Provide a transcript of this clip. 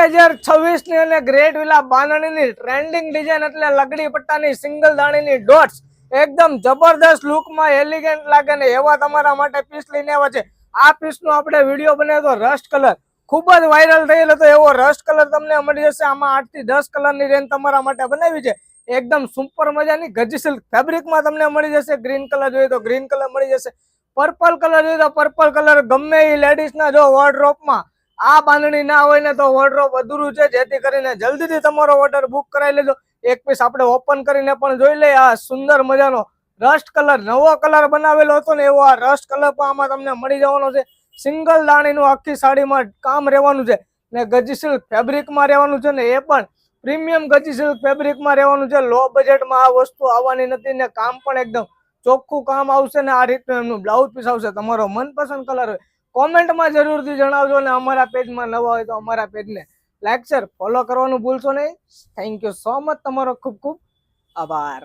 2026 ની અને great villa બાંધણીની trending design એટલે લગડી પટ્ટાની સિંગલ દાણીની ડોટ્સ એકદમ જબરદસ્ત લુકમાં એલિગન્ટ લાગે ને એવા તમારા માટે પીસ લઈને આવ્યા છે। આ પીસનો આપણે વિડીયો બનાવ્યો તો રસ્ટ કલર ખૂબ જ વાયરલ થયેલો હતો, એવો રસ્ટ કલર તમને મળી જશે। આમાં 8 થી 10 કલરની રેન્જ તમારા માટે બનાવી છે। એકદમ સુપર મજાની ગજી સિલ્ક ફેબ્રિકમાં તમને મળી જશે। ગ્રીન કલર જોઈએ તો ગ્રીન કલર મળી જશે, પર્પલ કલર જોઈએ તો પર્પલ કલર। ગમે એ લેડીઝના જો વોર્ડરોબમાં આ બાંધણી ના હોય ને તો વોર્ડરોબ અધૂરું છે, જેથી કરીને જલ્દીથી તમારો ઓર્ડર બુક કરાવી લેજો। એક પીસ આપણે ઓપન કરીને પણ જોઈ લઈએ। આ સુંદર મજાનો રસ્ટ કલર નવો કલર બનાવેલો હતો ને એવો આ રસ્ટ કલર પણ આમાં તમને મળી જવાનો છે। સિંગલ દાણીનું આખી સાડીમાં કામ રહેવાનું છે ને ગજી સિલ્ક ફેબ્રિકમાં રહેવાનું છે ને એ પણ પ્રીમિયમ ગજી સિલ્ક ફેબ્રિકમાં રહેવાનું છે। લો બજેટમાં આ વસ્તુ આવવાની નથી ને કામ પણ એકદમ ચોખ્ખું કામ આવશે ને આ રીતનું એમનું બ્લાઉઝ પીસ આવશે। તમારો મનપસંદ કલર હોય કોમેન્ટમાં જરૂરથી જણાવજો ને અમારા પેજમાં નવા હોય તો અમારા પેજને લાઈક શેર ફોલો કરવાનું ભૂલશો નહીં। થેન્ક યુ સો મચ, તમારો ખૂબ ખૂબ આભાર।